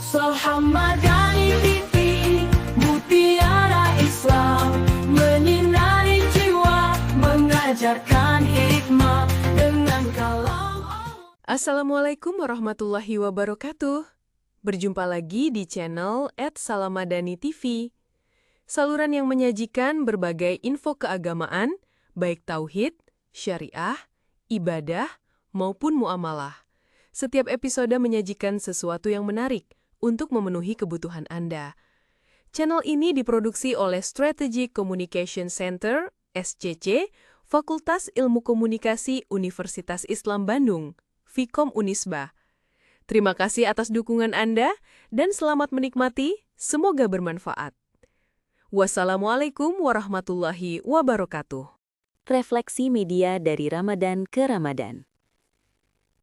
Sahamadani TV, Mutiara Islam, menyinari jiwa, mengajarkan hikmah dengan kalam Allah. Assalamualaikum warahmatullahi wabarakatuh. Berjumpa lagi di channel @salamadani TV. Saluran yang menyajikan berbagai info keagamaan, baik tauhid, syariah, ibadah, maupun muamalah. Setiap episode menyajikan sesuatu yang menarik untuk memenuhi kebutuhan Anda. Channel ini diproduksi oleh Strategic Communication Center, SCC, Fakultas Ilmu Komunikasi Universitas Islam Bandung, Fikom Unisba. Terima kasih atas dukungan Anda dan selamat menikmati, semoga bermanfaat. Wassalamualaikum warahmatullahi wabarakatuh. Refleksi media dari Ramadan ke Ramadan.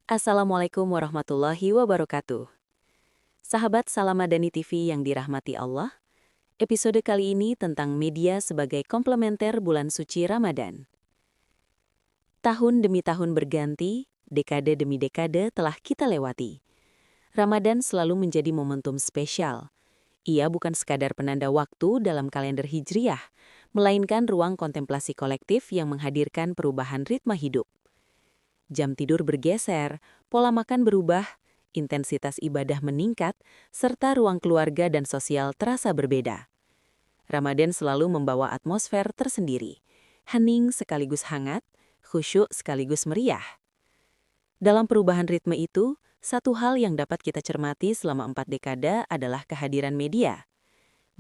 Assalamualaikum warahmatullahi wabarakatuh. Sahabat Salamadani TV yang dirahmati Allah, episode kali ini tentang media sebagai komplementer bulan suci Ramadan. Tahun demi tahun berganti, dekade demi dekade telah kita lewati. Ramadan selalu menjadi momentum spesial. Ia bukan sekadar penanda waktu dalam kalender Hijriah, melainkan ruang kontemplasi kolektif yang menghadirkan perubahan ritme hidup. Jam tidur bergeser, pola makan berubah, intensitas ibadah meningkat, serta ruang keluarga dan sosial terasa berbeda. Ramadan selalu membawa atmosfer tersendiri, hening sekaligus hangat, khusyuk sekaligus meriah. Dalam perubahan ritme itu, satu hal yang dapat kita cermati selama 4 dekade adalah kehadiran media.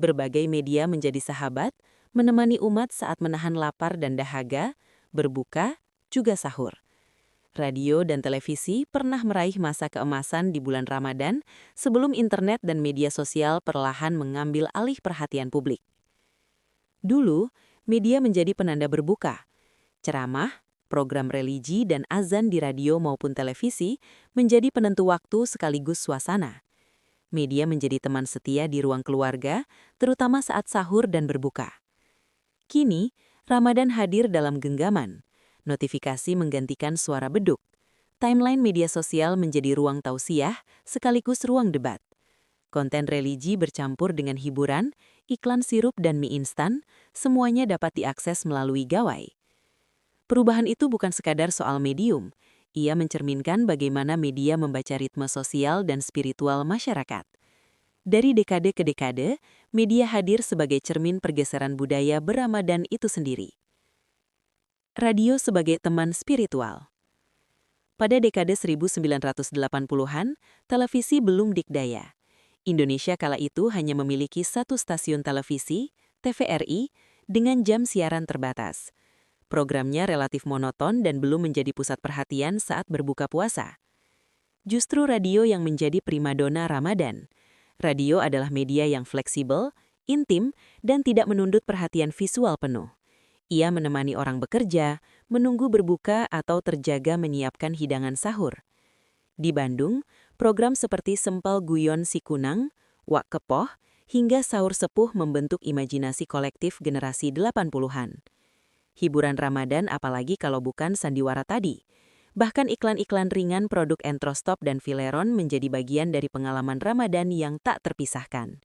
Berbagai media menjadi sahabat, menemani umat saat menahan lapar dan dahaga, berbuka, juga sahur. Radio dan televisi pernah meraih masa keemasan di bulan Ramadan sebelum internet dan media sosial perlahan mengambil alih perhatian publik. Dulu, media menjadi penanda berbuka. Ceramah, program religi, dan azan di radio maupun televisi menjadi penentu waktu sekaligus suasana. Media menjadi teman setia di ruang keluarga, terutama saat sahur dan berbuka. Kini, Ramadan hadir dalam genggaman. Notifikasi menggantikan suara beduk. Timeline media sosial menjadi ruang tausiah, sekaligus ruang debat. Konten religi bercampur dengan hiburan, iklan sirup dan mie instan, semuanya dapat diakses melalui gawai. Perubahan itu bukan sekadar soal medium. Ia mencerminkan bagaimana media membaca ritme sosial dan spiritual masyarakat. Dari dekade ke dekade, media hadir sebagai cermin pergeseran budaya berRamadan itu sendiri. Radio sebagai teman spiritual. Pada dekade 1980-an, televisi belum dikdaya. Indonesia kala itu hanya memiliki satu stasiun televisi, TVRI, dengan jam siaran terbatas. Programnya relatif monoton dan belum menjadi pusat perhatian saat berbuka puasa. Justru radio yang menjadi primadona Ramadan. Radio adalah media yang fleksibel, intim, dan tidak menuntut perhatian visual penuh. Ia menemani orang bekerja, menunggu berbuka atau terjaga menyiapkan hidangan sahur. Di Bandung, program seperti Sempal Guyon Si Kunang, Wak Kepoh, hingga Sahur Sepuh membentuk imajinasi kolektif generasi 80-an. Hiburan Ramadan apalagi kalau bukan sandiwara tadi. Bahkan iklan-iklan ringan produk Entrostop dan Fileron menjadi bagian dari pengalaman Ramadan yang tak terpisahkan.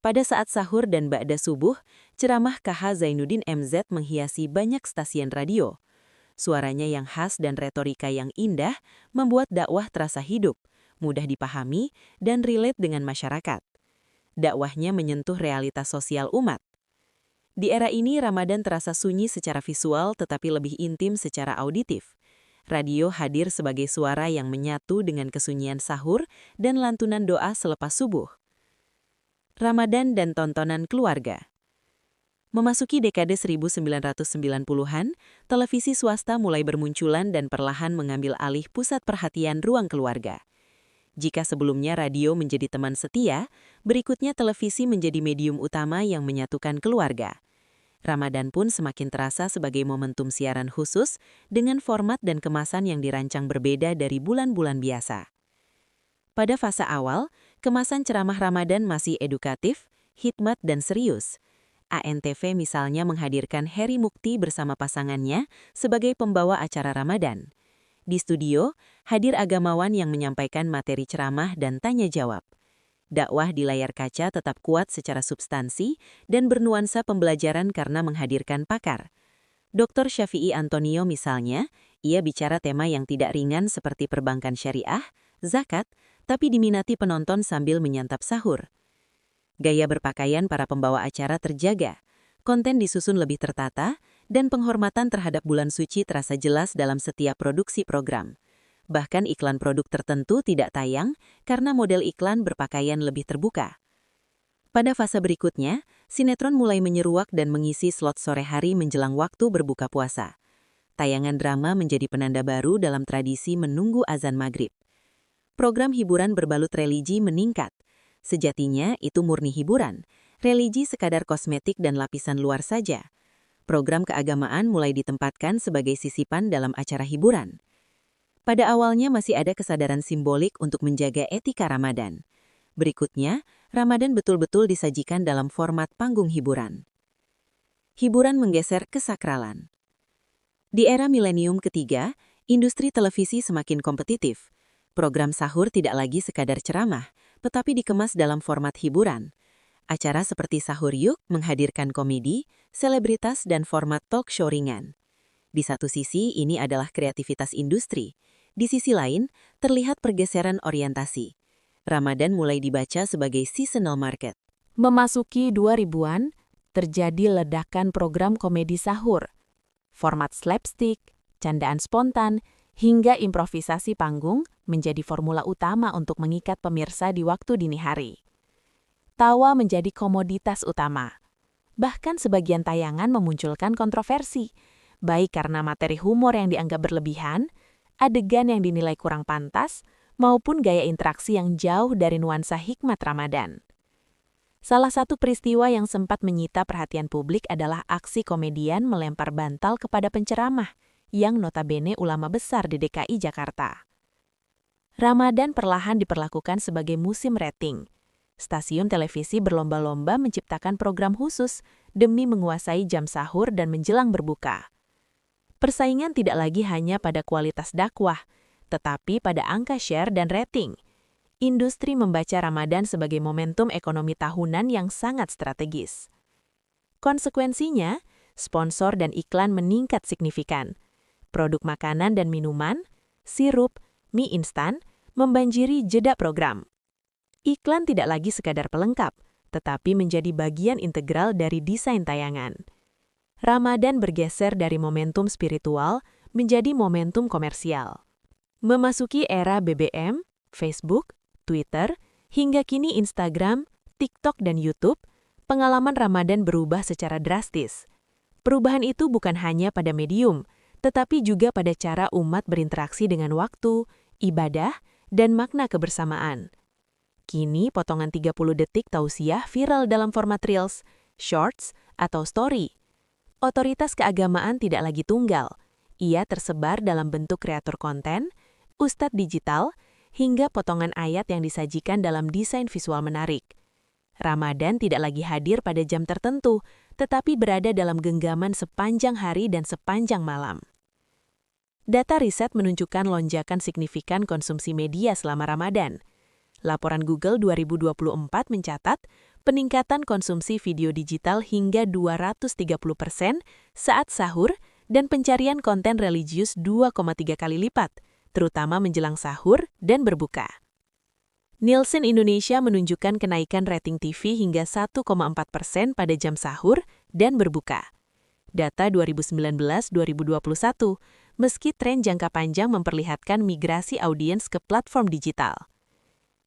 Pada saat sahur dan ba'da subuh, ceramah KH Zainuddin MZ menghiasi banyak stasiun radio. Suaranya yang khas dan retorika yang indah membuat dakwah terasa hidup, mudah dipahami, dan relate dengan masyarakat. Dakwahnya menyentuh realitas sosial umat. Di era ini, Ramadan terasa sunyi secara visual tetapi lebih intim secara auditif. Radio hadir sebagai suara yang menyatu dengan kesunyian sahur dan lantunan doa selepas subuh. Ramadan dan tontonan keluarga. Memasuki dekade 1990-an, televisi swasta mulai bermunculan dan perlahan mengambil alih pusat perhatian ruang keluarga. Jika sebelumnya radio menjadi teman setia, berikutnya televisi menjadi medium utama yang menyatukan keluarga. Ramadan pun semakin terasa sebagai momentum siaran khusus dengan format dan kemasan yang dirancang berbeda dari bulan-bulan biasa. Pada fase awal, kemasan ceramah Ramadan masih edukatif, hikmat, dan serius. ANTV misalnya menghadirkan Heri Mukti bersama pasangannya sebagai pembawa acara Ramadan. Di studio, hadir agamawan yang menyampaikan materi ceramah dan tanya jawab. dakwah di layar kaca tetap kuat secara substansi dan bernuansa pembelajaran karena menghadirkan pakar. Dr. Syafi'i Antonio misalnya, ia bicara tema yang tidak ringan seperti perbankan syariah, zakat, tapi diminati penonton sambil menyantap sahur. Gaya berpakaian para pembawa acara terjaga, konten disusun lebih tertata, dan penghormatan terhadap bulan suci terasa jelas dalam setiap produksi program. Bahkan iklan produk tertentu tidak tayang karena model iklan berpakaian lebih terbuka. Pada fase berikutnya, sinetron mulai menyeruak dan mengisi slot sore hari menjelang waktu berbuka puasa. Tayangan drama menjadi penanda baru dalam tradisi menunggu azan maghrib. Program hiburan berbalut religi meningkat. Sejatinya itu murni hiburan, religi sekadar kosmetik dan lapisan luar saja. Program keagamaan mulai ditempatkan sebagai sisipan dalam acara hiburan. Pada awalnya masih ada kesadaran simbolik untuk menjaga etika Ramadan. Berikutnya, Ramadan betul-betul disajikan dalam format panggung hiburan. Hiburan menggeser kesakralan. Di era milenium ketiga, industri televisi semakin kompetitif. Program sahur tidak lagi sekadar ceramah, tetapi dikemas dalam format hiburan. Acara seperti Sahur Yuk menghadirkan komedi, selebritas, dan format talk show ringan. Di satu sisi, ini adalah kreativitas industri. Di sisi lain, terlihat pergeseran orientasi. Ramadan mulai dibaca sebagai seasonal market. Memasuki 2000-an, terjadi ledakan program komedi sahur. Format slapstick, candaan spontan, hingga improvisasi panggung menjadi formula utama untuk mengikat pemirsa di waktu dini hari. Tawa menjadi komoditas utama. Bahkan sebagian tayangan memunculkan kontroversi, baik karena materi humor yang dianggap berlebihan, adegan yang dinilai kurang pantas, maupun gaya interaksi yang jauh dari nuansa hikmat Ramadan. Salah satu peristiwa yang sempat menyita perhatian publik adalah aksi komedian melempar bantal kepada penceramah, yang notabene ulama besar di DKI Jakarta. Ramadan perlahan diperlakukan sebagai musim rating. Stasiun televisi berlomba-lomba menciptakan program khusus demi menguasai jam sahur dan menjelang berbuka. Persaingan tidak lagi hanya pada kualitas dakwah, tetapi pada angka share dan rating. Industri membaca Ramadan sebagai momentum ekonomi tahunan yang sangat strategis. Konsekuensinya, sponsor dan iklan meningkat signifikan. Produk makanan dan minuman, sirup, mie instan, membanjiri jeda program. Iklan tidak lagi sekadar pelengkap, tetapi menjadi bagian integral dari desain tayangan. Ramadan bergeser dari momentum spiritual menjadi momentum komersial. Memasuki era BBM, Facebook, Twitter, hingga kini Instagram, TikTok, dan YouTube, pengalaman Ramadan berubah secara drastis. Perubahan itu bukan hanya pada medium, tetapi juga pada cara umat berinteraksi dengan waktu, ibadah, dan makna kebersamaan. Kini, potongan 30 detik tausiah viral dalam format Reels, Shorts, atau Story. Otoritas keagamaan tidak lagi tunggal. Ia tersebar dalam bentuk kreator konten, ustadz digital, hingga potongan ayat yang disajikan dalam desain visual menarik. Ramadan tidak lagi hadir pada jam tertentu, tetapi berada dalam genggaman sepanjang hari dan sepanjang malam. Data riset menunjukkan lonjakan signifikan konsumsi media selama Ramadan. Laporan Google 2024 mencatat peningkatan konsumsi video digital hingga 230% saat sahur dan pencarian konten religius 2,3 kali lipat, terutama menjelang sahur dan berbuka. Nielsen Indonesia menunjukkan kenaikan rating TV hingga 1,4% pada jam sahur dan berbuka. Data 2019-2021, meski tren jangka panjang memperlihatkan migrasi audiens ke platform digital.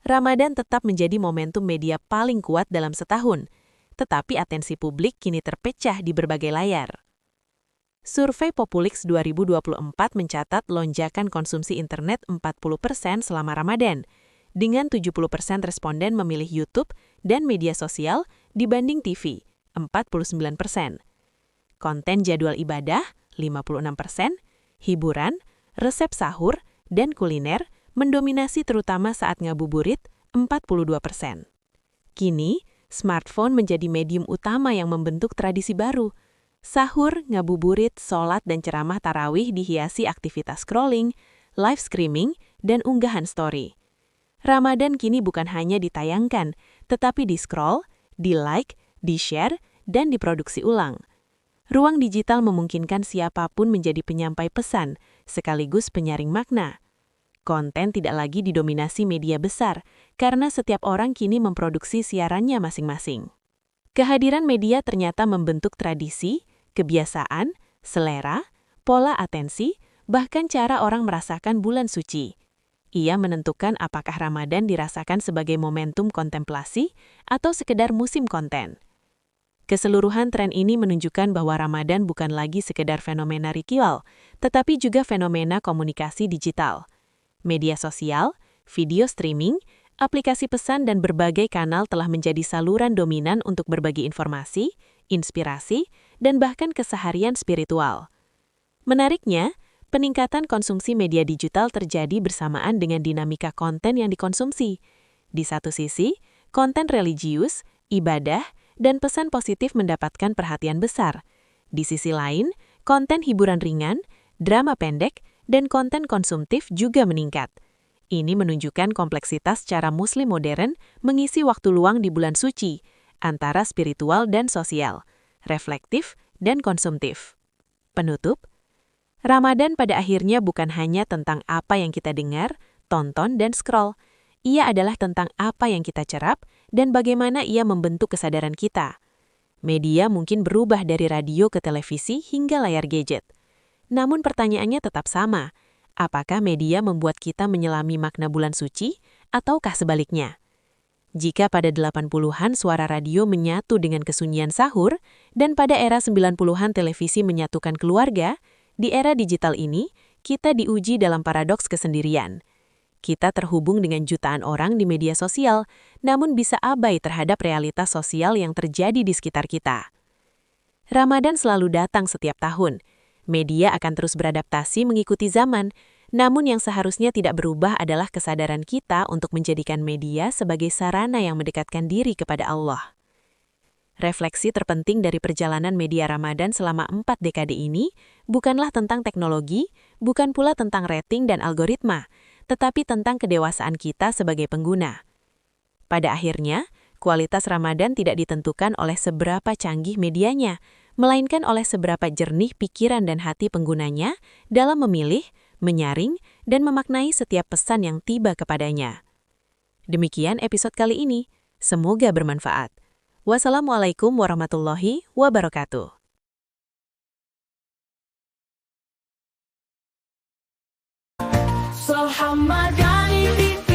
Ramadan tetap menjadi momentum media paling kuat dalam setahun, tetapi atensi publik kini terpecah di berbagai layar. Survei Populix 2024 mencatat lonjakan konsumsi internet 40% selama Ramadan, dengan 70% responden memilih YouTube dan media sosial dibanding TV, 49%. Konten jadwal ibadah, 56%, hiburan, resep sahur, dan kuliner mendominasi terutama saat ngabuburit, 42%. Kini, smartphone menjadi medium utama yang membentuk tradisi baru. Sahur, ngabuburit, sholat, dan ceramah tarawih dihiasi aktivitas scrolling, live streaming, dan unggahan story. Ramadan kini bukan hanya ditayangkan, tetapi di-scroll, di-like, di-share, dan diproduksi ulang. Ruang digital memungkinkan siapapun menjadi penyampai pesan, sekaligus penyaring makna. Konten tidak lagi didominasi media besar, karena setiap orang kini memproduksi siarannya masing-masing. Kehadiran media ternyata membentuk tradisi, kebiasaan, selera, pola atensi, bahkan cara orang merasakan bulan suci. Ia menentukan apakah Ramadan dirasakan sebagai momentum kontemplasi atau sekedar musim konten. Keseluruhan tren ini menunjukkan bahwa Ramadan bukan lagi sekedar fenomena ritual, tetapi juga fenomena komunikasi digital. Media sosial, video streaming, aplikasi pesan dan berbagai kanal telah menjadi saluran dominan untuk berbagi informasi, inspirasi, dan bahkan keseharian spiritual. Menariknya, peningkatan konsumsi media digital terjadi bersamaan dengan dinamika konten yang dikonsumsi. Di satu sisi, konten religius, ibadah, dan pesan positif mendapatkan perhatian besar. Di sisi lain, konten hiburan ringan, drama pendek, dan konten konsumtif juga meningkat. Ini menunjukkan kompleksitas cara Muslim modern mengisi waktu luang di bulan suci, antara spiritual dan sosial, reflektif dan konsumtif. Penutup, Ramadan pada akhirnya bukan hanya tentang apa yang kita dengar, tonton, dan scroll. Ia adalah tentang apa yang kita cerap dan bagaimana ia membentuk kesadaran kita. Media mungkin berubah dari radio ke televisi hingga layar gadget. Namun pertanyaannya tetap sama, apakah media membuat kita menyelami makna bulan suci, ataukah sebaliknya? Jika pada 80-an suara radio menyatu dengan kesunyian sahur, dan pada era 90-an televisi menyatukan keluarga, di era digital ini, kita diuji dalam paradoks kesendirian. Kita terhubung dengan jutaan orang di media sosial, namun bisa abai terhadap realitas sosial yang terjadi di sekitar kita. Ramadan selalu datang setiap tahun. Media akan terus beradaptasi mengikuti zaman, namun yang seharusnya tidak berubah adalah kesadaran kita untuk menjadikan media sebagai sarana yang mendekatkan diri kepada Allah. Refleksi terpenting dari perjalanan media Ramadan selama 4 dekade ini bukanlah tentang teknologi, bukan pula tentang rating dan algoritma, tetapi tentang kedewasaan kita sebagai pengguna. Pada akhirnya, kualitas Ramadan tidak ditentukan oleh seberapa canggih medianya, melainkan oleh seberapa jernih pikiran dan hati penggunanya dalam memilih, menyaring, dan memaknai setiap pesan yang tiba kepadanya. Demikian episode kali ini. Semoga bermanfaat. Wassalamualaikum warahmatullahi wabarakatuh. Salamadani TV,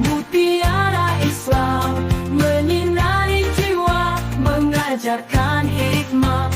mutiara Islam, menyinari jiwa, mengajarkan hikmah.